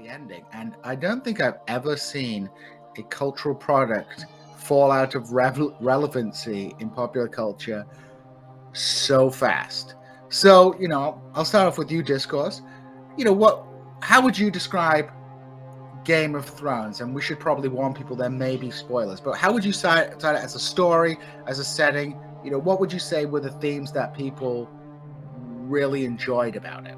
the ending. And I don't think I've ever seen a cultural product fall out of relevancy in popular culture so fast. So, I'll start off with you, Discourse. How would you describe Game of Thrones? And we should probably warn people there may be spoilers, but how would you cite it as a story, as a setting? What would you say were the themes that people really enjoyed about it?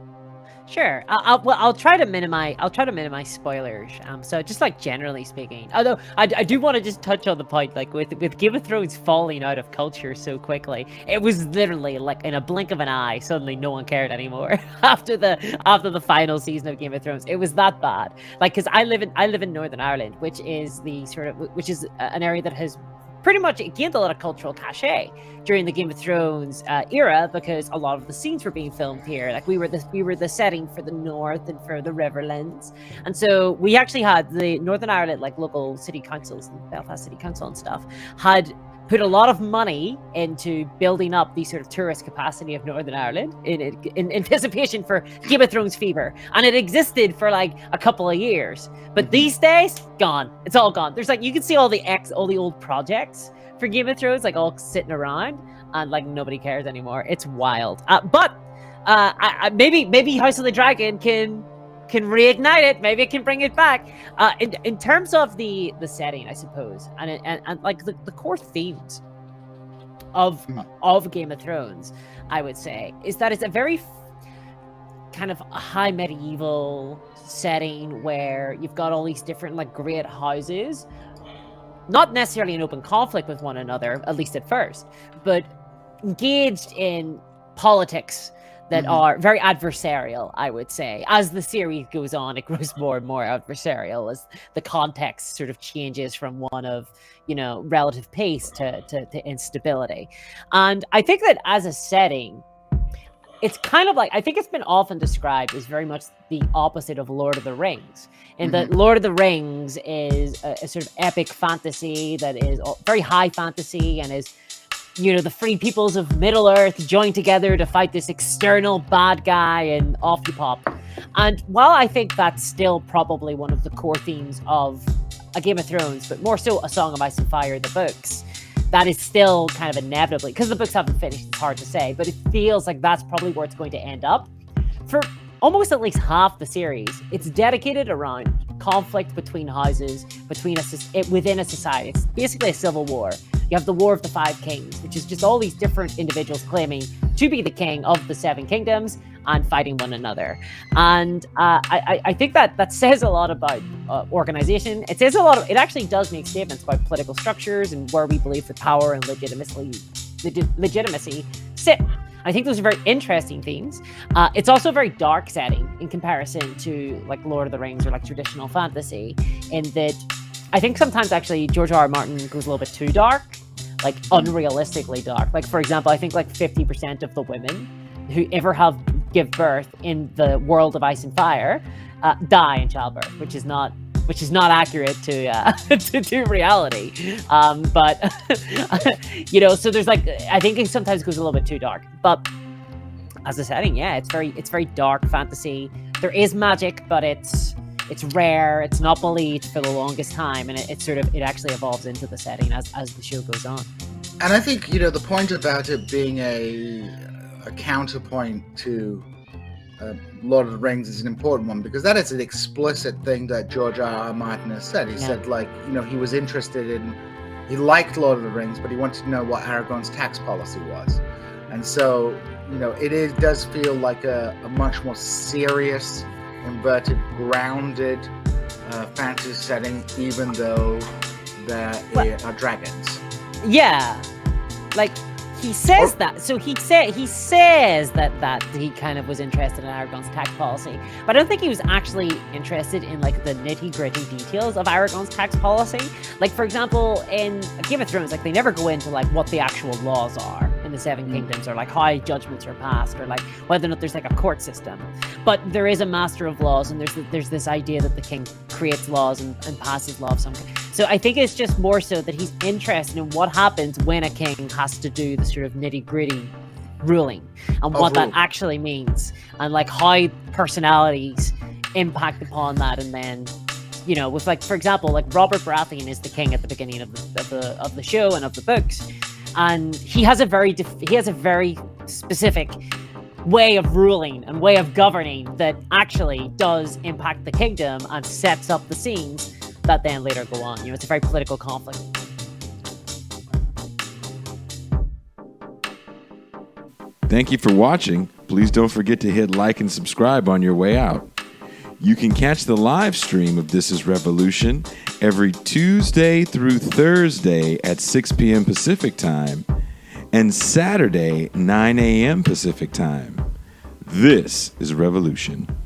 Sure. I'll try to minimize spoilers. So just like generally speaking, although I do want to just touch on the point, like with Game of Thrones falling out of culture so quickly, it was literally like in a blink of an eye, suddenly no one cared anymore after the final season of Game of Thrones. It was that bad. Like, because I live in Northern Ireland, which is an area that has pretty much gained a lot of cultural cachet during the Game of Thrones era, because a lot of the scenes were being filmed here. Like, we were the setting for the North and for the Riverlands, and so we actually had the Northern Ireland local city councils, Belfast City Council and stuff, had put a lot of money into building up the sort of tourist capacity of Northern Ireland in anticipation for Game of Thrones fever. And it existed for like a couple of years. But these days, gone. It's all gone. There's you can see all the old projects for Game of Thrones, all sitting around, and nobody cares anymore. It's wild. But maybe House of the Dragon can reignite it. Maybe it can bring it back. In terms of the setting, I suppose, and the core themes of Game of Thrones, I would say, is that it's a very kind of high medieval setting where you've got all these different great houses, not necessarily in open conflict with one another, at least at first, but engaged in politics that are very adversarial, I would say. As the series goes on, it grows more and more adversarial as the context sort of changes from one of, relative peace to instability. And I think that as a setting, it's kind of I think it's been often described as very much the opposite of Lord of the Rings. And that Lord of the Rings is a sort of epic fantasy that is very high fantasy and is, the free peoples of Middle Earth join together to fight this external bad guy, and off you pop. And while I think that's still probably one of the core themes of A Game of Thrones, but more so A Song of Ice and Fire, the books, that is still kind of inevitably, because the books haven't finished, it's hard to say, but it feels like that's probably where it's going to end up. For almost at least half the series, it's dedicated around conflict between houses, within a society. It's basically a civil war. You have the War of the Five Kings, which is just all these different individuals claiming to be the king of the Seven Kingdoms and fighting one another. And I think that says a lot about organization. It says a lot. It actually does make statements about political structures and where we believe the power and legitimacy sit. I think those are very interesting themes. It's also a very dark setting in comparison to Lord of the Rings or traditional fantasy, in that I think sometimes actually George R.R. Martin goes a little bit too dark, unrealistically dark. For example, I think 50% of the women who ever give birth in the world of Ice and Fire die in childbirth, which is not accurate to reality. But so there's I think it sometimes goes a little bit too dark. But as a setting, yeah, it's very dark fantasy. There is magic, but it's rare. It's not believed for the longest time, and it actually evolves into the setting as the show goes on. And I think the point about it being a counterpoint to Lord of the Rings is an important one, because that is an explicit thing that George R.R. Martin has said. He said he was interested he liked Lord of the Rings, but he wanted to know what Aragorn's tax policy was. And so it does feel like a much more serious, inverted, grounded fantasy setting, even though there are dragons. Yeah, he says that. So he says that he kind of was interested in Aragorn's tax policy, but I don't think he was actually interested in the nitty-gritty details of Aragorn's tax policy. For example, in Game of Thrones, they never go into what the actual laws are in the Seven Kingdoms, or how judgments are passed, or whether or not there's a court system. But there is a master of laws, and there's this idea that the king creates laws and passes law of some kind. So I think it's just more so that he's interested in what happens when a king has to do the sort of nitty-gritty ruling, and what that actually means, and how personalities impact upon that, and then, you know, with like, for example, like Robert Baratheon is the king at the beginning of the show and of the books, and he has a very specific way of ruling and way of governing that actually does impact the kingdom and sets up the scenes that then later go on. You know, it's a very political conflict. Thank you for watching. Please don't forget to hit like and subscribe on your way out. You can catch the live stream of This Is Revolution every Tuesday through Thursday at 6 p.m. Pacific Time and Saturday, 9 a.m. Pacific Time. This is Revolution.